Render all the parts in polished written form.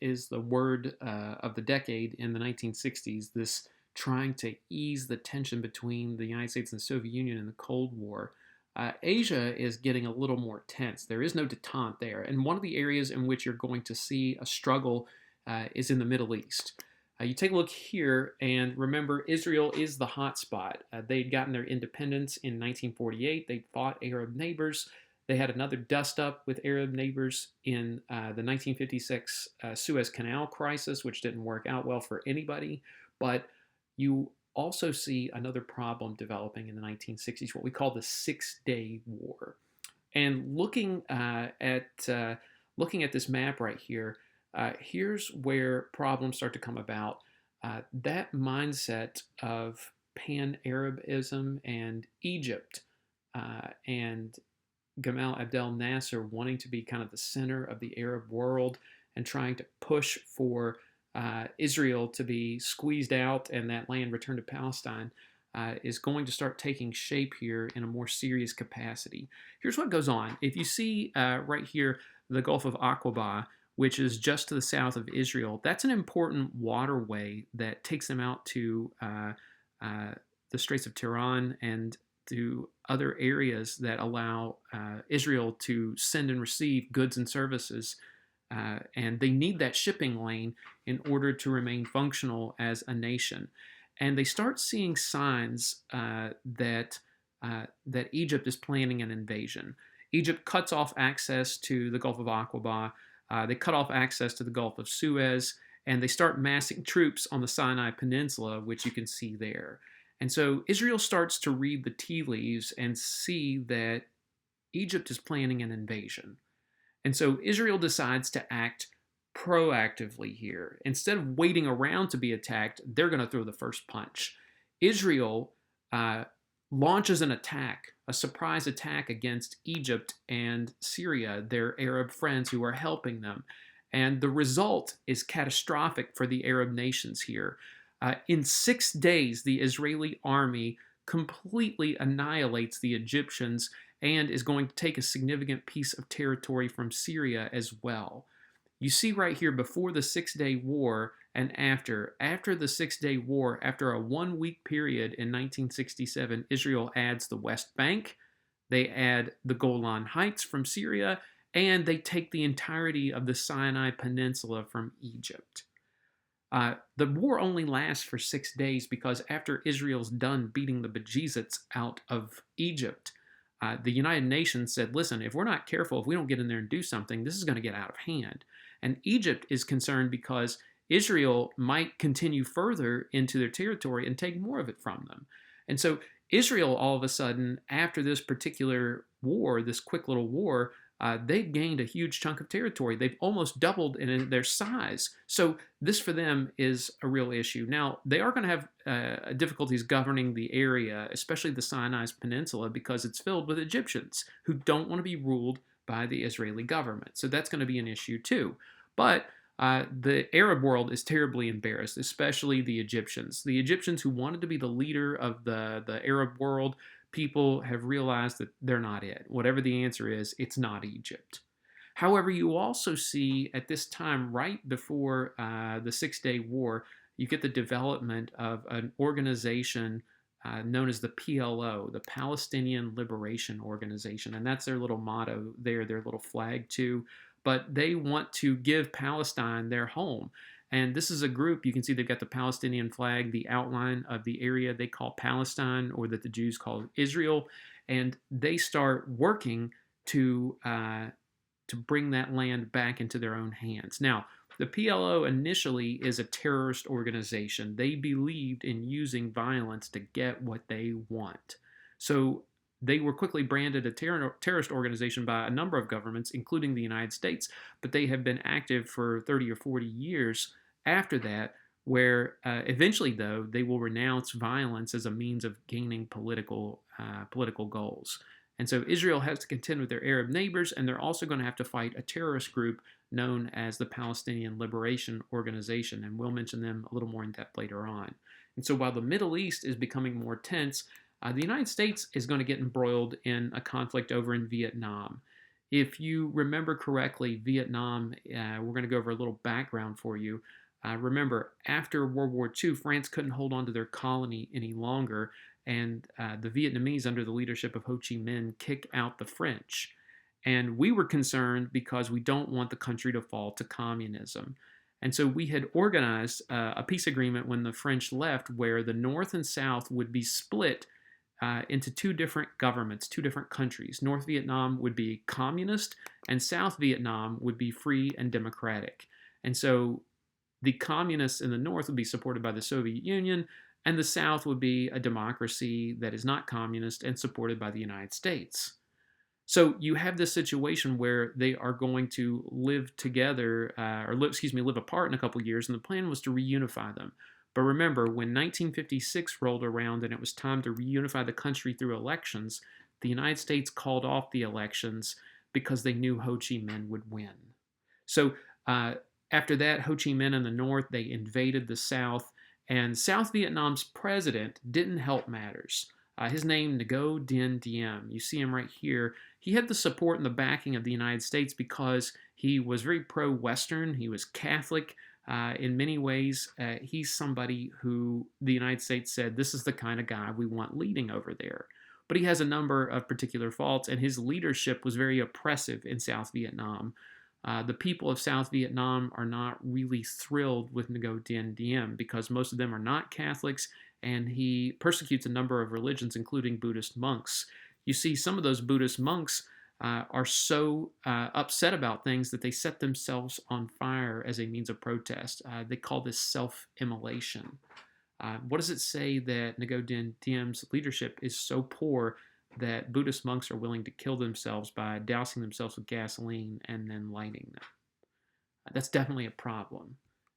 is the word of the decade in the 1960s, this trying to ease the tension between the United States and the Soviet Union in the Cold War. Asia is getting a little more tense. There is no detente there. And one of the areas in which you're going to see a struggle is in the Middle East. You take a look here, and remember, Israel is the hot spot. They'd gotten their independence in 1948. They fought Arab neighbors. They had another dust up with Arab neighbors in the 1956 Suez Canal crisis, which didn't work out well for anybody. But you also see another problem developing in the 1960s, what we call the Six-Day War. And looking at this map right here, here's where problems start to come about. That mindset of pan-Arabism and Egypt and Gamal Abdel Nasser wanting to be kind of the center of the Arab world and trying to push for Israel to be squeezed out and that land returned to Palestine is going to start taking shape here in a more serious capacity. Here's what goes on. If you see right here the Gulf of Aqaba, which is just to the south of Israel, that's an important waterway that takes them out to the Straits of Tiran and to other areas that allow Israel to send and receive goods and services. And they need that shipping lane in order to remain functional as a nation. And they start seeing signs that Egypt is planning an invasion. Egypt cuts off access to the Gulf of Aqaba. They cut off access to the Gulf of Suez, and they start massing troops on the Sinai Peninsula, which you can see there. And so Israel starts to read the tea leaves and see that Egypt is planning an invasion. And so Israel decides to act proactively here. Instead of waiting around to be attacked, they're going to throw the first punch. Israel launches an attack, a surprise attack against Egypt and Syria, their Arab friends who are helping them. And the result is catastrophic for the Arab nations here. In 6 days, the Israeli army completely annihilates the Egyptians and is going to take a significant piece of territory from Syria as well. You see right here before the 6-day war and after the 6-day war, after a 1-week period in 1967, Israel adds the West Bank, they add the Golan Heights from Syria, and they take the entirety of the Sinai Peninsula from Egypt. The war only lasts for 6 days because after Israel's done beating the bejesuits out of Egypt, the United Nations said, listen, if we're not careful, if we don't get in there and do something, this is going to get out of hand. And Egypt is concerned because Israel might continue further into their territory and take more of it from them. And so Israel, all of a sudden, after this particular war, this quick little war, they've gained a huge chunk of territory. They've almost doubled in their size. So this for them is a real issue. Now, they are going to have difficulties governing the area, especially the Sinai Peninsula, because it's filled with Egyptians who don't want to be ruled by the Israeli government. So that's going to be an issue too. But the Arab world is terribly embarrassed, especially the Egyptians. The Egyptians who wanted to be the leader of the Arab world, people have realized that they're not it. Whatever the answer is, it's not Egypt. However, you also see at this time, right before the 6-day war, you get the development of an organization known as the PLO, the Palestinian Liberation Organization. And that's their little motto there, their little flag too. But they want to give Palestine their home. And this is a group, you can see they've got the Palestinian flag, the outline of the area they call Palestine, or that the Jews call Israel. And they start working to bring that land back into their own hands. Now, the PLO initially is a terrorist organization. They believed in using violence to get what they want. So they were quickly branded a terrorist organization by a number of governments, including the United States, but they have been active for 30 or 40 years after that, where eventually, though, they will renounce violence as a means of gaining political goals. And so Israel has to contend with their Arab neighbors, and they're also going to have to fight a terrorist group known as the Palestinian Liberation Organization, and we'll mention them a little more in depth later on. And so while the Middle East is becoming more tense, the United States is going to get embroiled in a conflict over in Vietnam. If you remember correctly, Vietnam, we're going to go over a little background for you. Remember, after World War II, France couldn't hold on to their colony any longer, and the Vietnamese, under the leadership of Ho Chi Minh, kick out the French. And we were concerned because we don't want the country to fall to communism. And so we had organized a peace agreement when the French left where the North and South would be split into two different governments, two different countries. North Vietnam would be communist, and South Vietnam would be free and democratic. And so the communists in the North would be supported by the Soviet Union, and the South would be a democracy that is not communist and supported by the United States. So you have this situation where they are going to live together, live apart in a couple of years, and the plan was to reunify them. But remember, when 1956 rolled around and it was time to reunify the country through elections, the United States called off the elections because they knew Ho Chi Minh would win. So after that, Ho Chi Minh and the North, they invaded the South, and South Vietnam's president didn't help matters. His name, Ngo Dinh Diem, you see him right here. He had the support and the backing of the United States because he was very pro-Western. He was Catholic. In many ways, he's somebody who the United States said, this is the kind of guy we want leading over there. But he has a number of particular faults, and his leadership was very oppressive in South Vietnam. The people of South Vietnam are not really thrilled with Ngo Dinh Diem because most of them are not Catholics, and he persecutes a number of religions, including Buddhist monks. You see, some of those Buddhist monks are so upset about things that they set themselves on fire as a means of protest. They call this self-immolation. What does it say that Ngo Dinh Diem's leadership is so poor that Buddhist monks are willing to kill themselves by dousing themselves with gasoline and then lighting them? That's definitely a problem.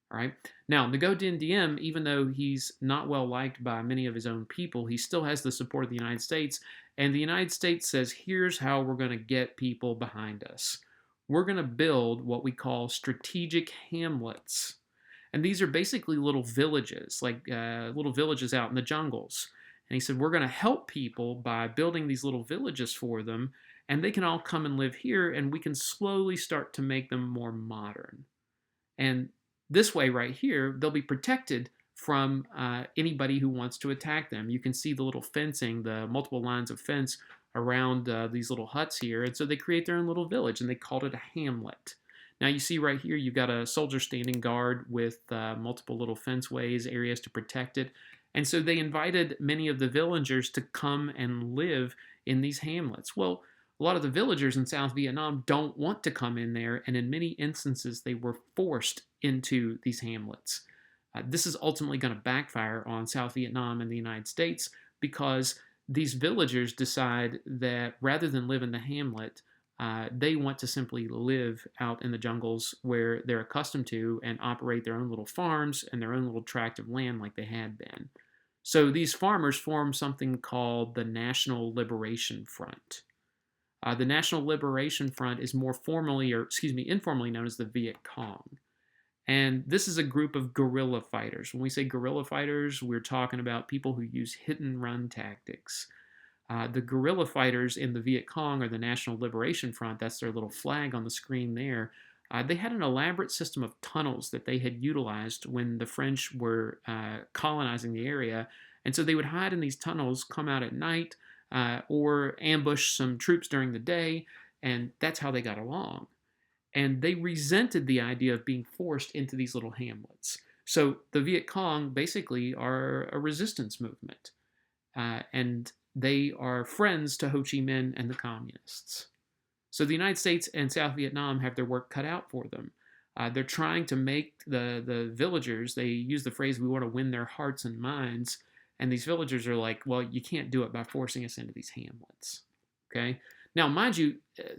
All right. Now, Ngo Dinh Diem, even though he's not well liked by many of his own people, he still has the support of the United States. And the United States says, here's how we're going to get people behind us. We're going to build what we call strategic hamlets. And these are basically little villages, like little villages out in the jungles. And he said, we're going to help people by building these little villages for them, and they can all come and live here, and we can slowly start to make them more modern. And this way right here, they'll be protected from anybody who wants to attack them. You can see the little fencing, the multiple lines of fence around these little huts here. And so they create their own little village, and they called it a hamlet. Now you see right here, you've got a soldier standing guard with multiple little fenceways, areas to protect it. And so they invited many of the villagers to come and live in these hamlets. Well, a lot of the villagers in South Vietnam don't want to come in there, and in many instances, they were forced into these hamlets. This is ultimately going to backfire on South Vietnam and the United States because these villagers decide that rather than live in the hamlet, they want to simply live out in the jungles where they're accustomed to and operate their own little farms and their own little tract of land like they had been. So these farmers form something called the National Liberation Front. The National Liberation Front is more informally known as the Viet Cong. And this is a group of guerrilla fighters. When we say guerrilla fighters, we're talking about people who use hit-and-run tactics. The guerrilla fighters in the Viet Cong or the National Liberation Front, that's their little flag on the screen there, they had an elaborate system of tunnels that they had utilized when the French were colonizing the area. And so they would hide in these tunnels, come out at night, or ambush some troops during the day, and that's how they got along. And they resented the idea of being forced into these little hamlets. So the Viet Cong basically are a resistance movement, and they are friends to Ho Chi Minh and the communists. So the United States and South Vietnam have their work cut out for them. They're trying to make the villagers, they use the phrase, we want to win their hearts and minds. And these villagers are like, well, you can't do it by forcing us into these hamlets. Okay? Now, mind you,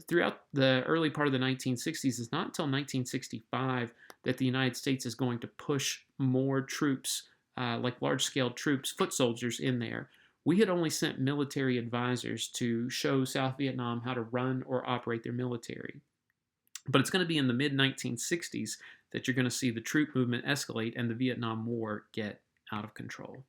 throughout the early part of the 1960s, it's not until 1965 that the United States is going to push more troops, like large-scale troops, foot soldiers in there. We had only sent military advisors to show South Vietnam how to run or operate their military. But it's going to be in the mid-1960s that you're going to see the troop movement escalate and the Vietnam War get out of control.